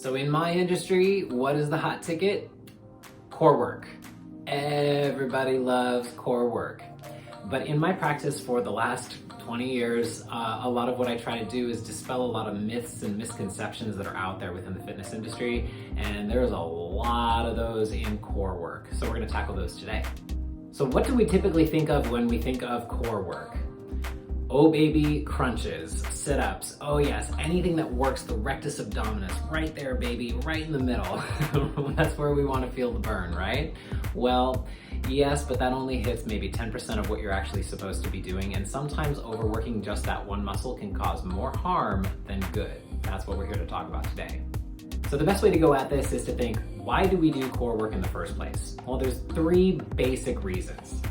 So in my industry, what is the hot ticket? Core work. Everybody loves core work. But in my practice for the last 20 years, a lot of what I try to do is dispel a lot of myths and misconceptions that are out there within the fitness industry, and there's a lot of those in core work. So we're gonna tackle those today. So what do we typically think of when we think of core work? Oh baby, crunches, sit-ups, oh yes, anything that works the rectus abdominis, right there baby, right in the middle. That's where we want to feel the burn, right? Well, yes, but that only hits maybe 10% of what you're actually supposed to be doing, and sometimes overworking just that one muscle can cause more harm than good. That's what we're here to talk about today. So the best way to go at this is to think, why do we do core work in the first place? Well, there's three basic reasons.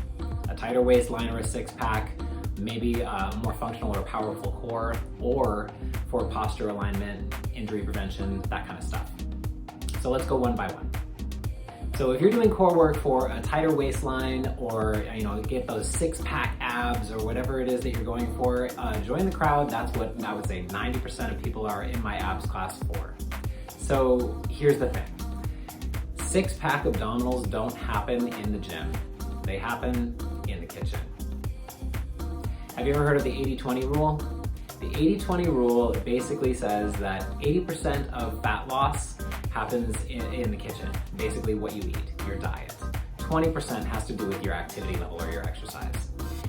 A tighter waistline or a six-pack, maybe a more functional or powerful core, or for posture alignment, injury prevention, that kind of stuff. So let's go one by one. So if you're doing core work for a tighter waistline, or get those six-pack abs or whatever it is that you're going for, join the crowd. That's what I would say 90% of people are in my abs class for. So here's the thing. Six-pack abdominals don't happen in the gym. They happen in the kitchen. Have you ever heard of the 80-20 rule? The 80-20 rule basically says that 80% of fat loss happens in the kitchen, basically what you eat, your diet. 20% has to do with your activity level or your exercise.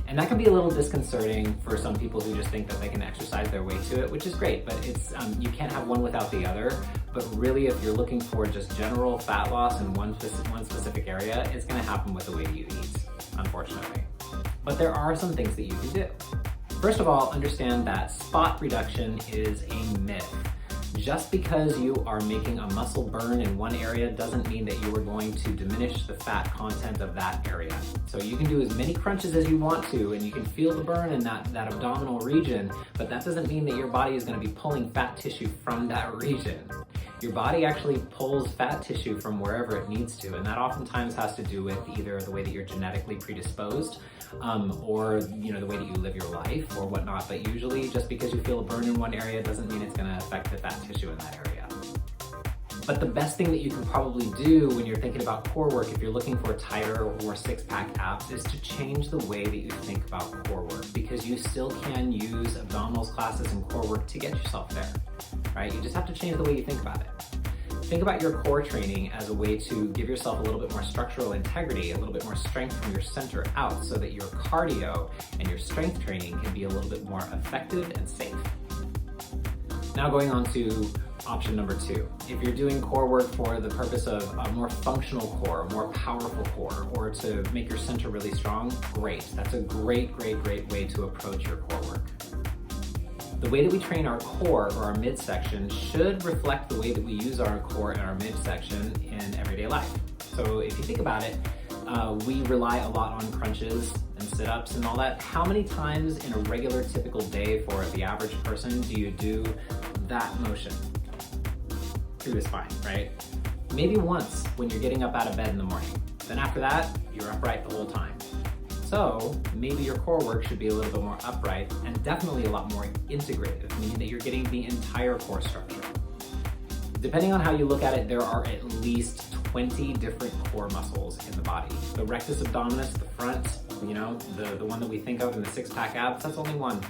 And that can be a little disconcerting for some people who just think that they can exercise their way to it, which is great, but it's you can't have one without the other. But really, if you're looking for just general fat loss in one specific area, it's gonna happen with the way you eat, unfortunately. But there are some things that you can do. First of all, understand that spot reduction is a myth. Just because you are making a muscle burn in one area doesn't mean that you are going to diminish the fat content of that area. So you can do as many crunches as you want to, and you can feel the burn in that abdominal region, but that doesn't mean that your body is going to be pulling fat tissue from that region. Your body actually pulls fat tissue from wherever it needs to, and that oftentimes has to do with either the way that you're genetically predisposed, or the way that you live your life or whatnot. But usually, just because you feel a burn in one area doesn't mean it's going to affect the fat tissue in that area. But the best thing that you can probably do when you're thinking about core work, if you're looking for tighter or six-pack abs, is to change the way that you think about core work, because you still can use abdominals classes and core work to get yourself there, right? You just have to change the way you think about it. Think about your core training as a way to give yourself a little bit more structural integrity, a little bit more strength from your center out, so that your cardio and your strength training can be a little bit more effective and safe. Now going on to option number two. If you're doing core work for the purpose of a more functional core, a more powerful core, or to make your center really strong, great. That's a great way to approach your core work. The way that we train our core or our midsection should reflect the way that we use our core and our midsection in everyday life. So if you think about it, we rely a lot on crunches and sit-ups and all that. How many times in a regular typical day for the average person do you do that motion through the spine, right? Maybe once when you're getting up out of bed in the morning. Then after that, you're upright the whole time. So maybe your core work should be a little bit more upright and definitely a lot more integrative, meaning that you're getting the entire core structure. Depending on how you look at it, there are at least 20 different core muscles in the body. The rectus abdominis, the front, the one that we think of in the six-pack abs, that's only one.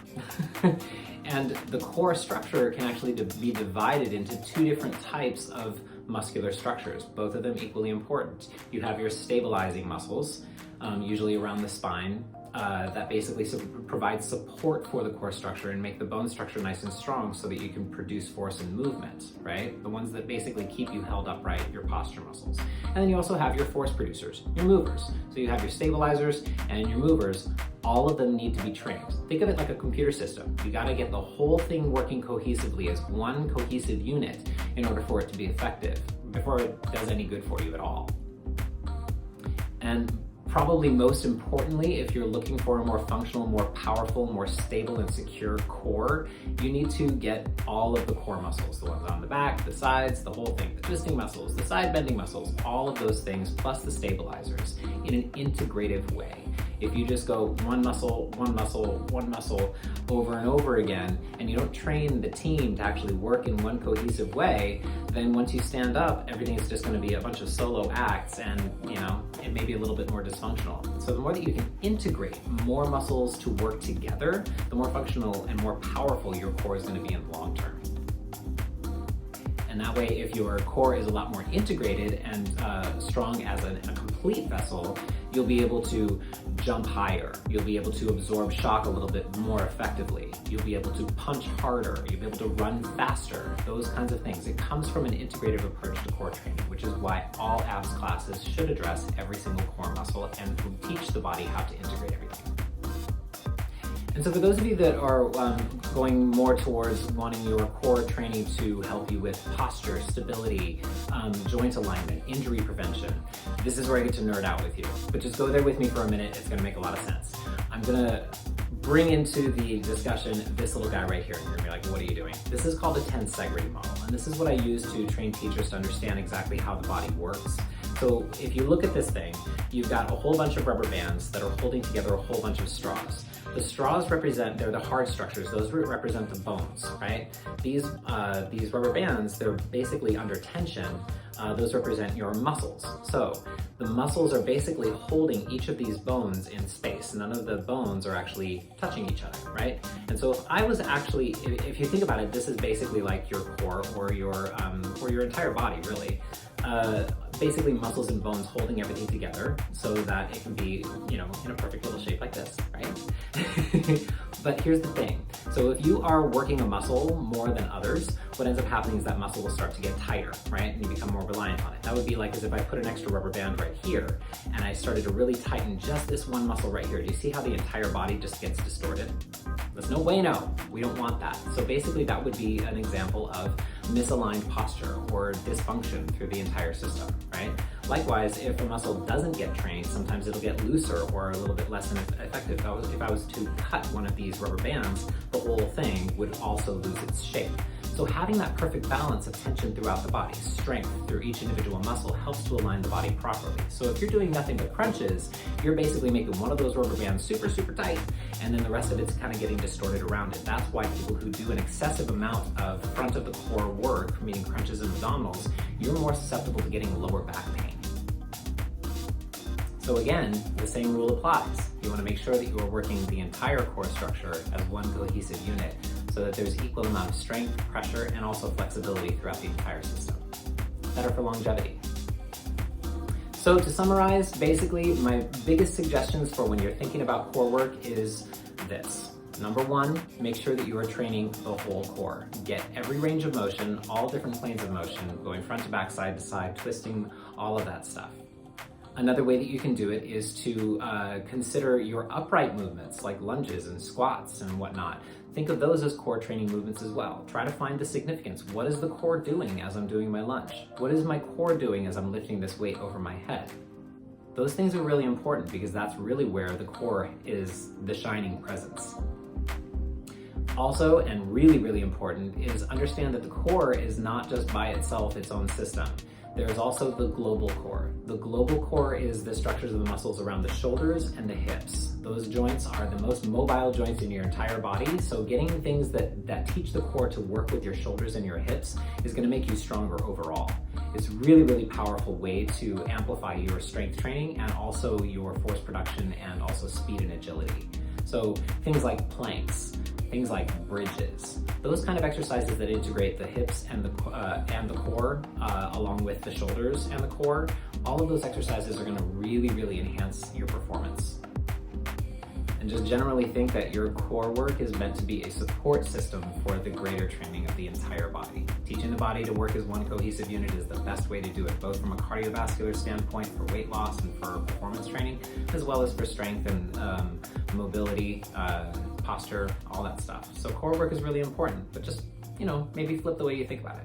And the core structure can actually be divided into two different types of muscular structures, both of them equally important. You have your stabilizing muscles, usually around the spine, that basically provide support for the core structure and make the bone structure nice and strong so that you can produce force and movement, right? The ones that basically keep you held upright, your posture muscles. And then you also have your force producers, your movers. So you have your stabilizers and your movers. All of them need to be trained. Think of it like a computer system. You gotta get the whole thing working cohesively as one cohesive unit in order for it to be effective, before it does any good for you at all. And probably most importantly, if you're looking for a more functional, more powerful, more stable and secure core, you need to get all of the core muscles, the ones on the back, the sides, the whole thing, the twisting muscles, the side bending muscles, all of those things, plus the stabilizers in an integrative way. If you just go one muscle, one muscle, one muscle over and over again, and you don't train the team to actually work in one cohesive way, then once you stand up, everything is just going to be a bunch of solo acts, and it may be a little bit more dysfunctional. So the more that you can integrate more muscles to work together, the more functional and more powerful your core is going to be in the long term. And that way, if your core is a lot more integrated and strong as a complete vessel, you'll be able to jump higher. You'll be able to absorb shock a little bit more effectively. You'll be able to punch harder. You'll be able to run faster, those kinds of things. It comes from an integrative approach to core training, which is why all abs classes should address every single core muscle and teach the body how to integrate everything. And so for those of you that are going more towards wanting your core training to help you with posture, stability, joint alignment, injury prevention, this is where I get to nerd out with you. But just go there with me for a minute, it's gonna make a lot of sense. I'm gonna bring into the discussion this little guy right here, and you're gonna be like, what are you doing? This is called the tensegrity model, and this is what I use to train teachers to understand exactly how the body works. So if you look at this thing, you've got a whole bunch of rubber bands that are holding together a whole bunch of straws. The straws represent, they're the hard structures, those represent the bones, right? These rubber bands, they're basically under tension. Those represent your muscles. So the muscles are basically holding each of these bones in space. None of the bones are actually touching each other, right? And so if I was actually, if you think about it, this is basically like your core or your entire body, really. Basically muscles and bones holding everything together so that it can be, in a perfect little shape like this, right? But here's the thing. So if you are working a muscle more than others, what ends up happening is that muscle will start to get tighter, right? And you become more reliant on it. That would be like as if I put an extra rubber band right here and I started to really tighten just this one muscle right here. Do you see how the entire body just gets distorted? There's no way, no. We don't want that. So basically that would be an example of misaligned posture or dysfunction through the entire system, right? Likewise, if a muscle doesn't get trained, sometimes it'll get looser or a little bit less effective. If I was to cut one of these rubber bands, the whole thing would also lose its shape. So having that perfect balance of tension throughout the body, strength through each individual muscle, helps to align the body properly. So if you're doing nothing but crunches, you're basically making one of those rubber bands super, super tight, and then the rest of it's kind of getting distorted around it. That's why people who do an excessive amount of front of the core work, meaning crunches and abdominals, you're more susceptible to getting lower back pain. So again, the same rule applies. You want to make sure that you are working the entire core structure as one cohesive unit so that there's equal amount of strength, pressure, and also flexibility throughout the entire system. Better for longevity. So to summarize, basically my biggest suggestions for when you're thinking about core work is this. Number one, make sure that you are training the whole core. Get every range of motion, all different planes of motion, going front to back, side to side, twisting, all of that stuff. Another way that you can do it is to consider your upright movements like lunges and squats and whatnot. Think of those as core training movements as well. Try to find the significance. What is the core doing as I'm doing my lunge? What is my core doing as I'm lifting this weight over my head? Those things are really important because that's really where the core is the shining presence. Also, and really, really important, is understand that the core is not just by itself its own system. There's also the global core. The global core is the structures of the muscles around the shoulders and the hips. Those joints are the most mobile joints in your entire body, so getting things that teach the core to work with your shoulders and your hips is gonna make you stronger overall. It's really, really powerful way to amplify your strength training and also your force production and also speed and agility. So things like planks, things like bridges, those kind of exercises that integrate the hips and the core along with the shoulders and the core, all of those exercises are going to really, really enhance your performance. And just generally think that your core work is meant to be a support system for the greater training of the entire body. Teaching the body to work as one cohesive unit is the best way to do it, both from a cardiovascular standpoint for weight loss and for performance training, as well as for strength and mobility, posture, all that stuff. So core work is really important, but just, maybe flip the way you think about it.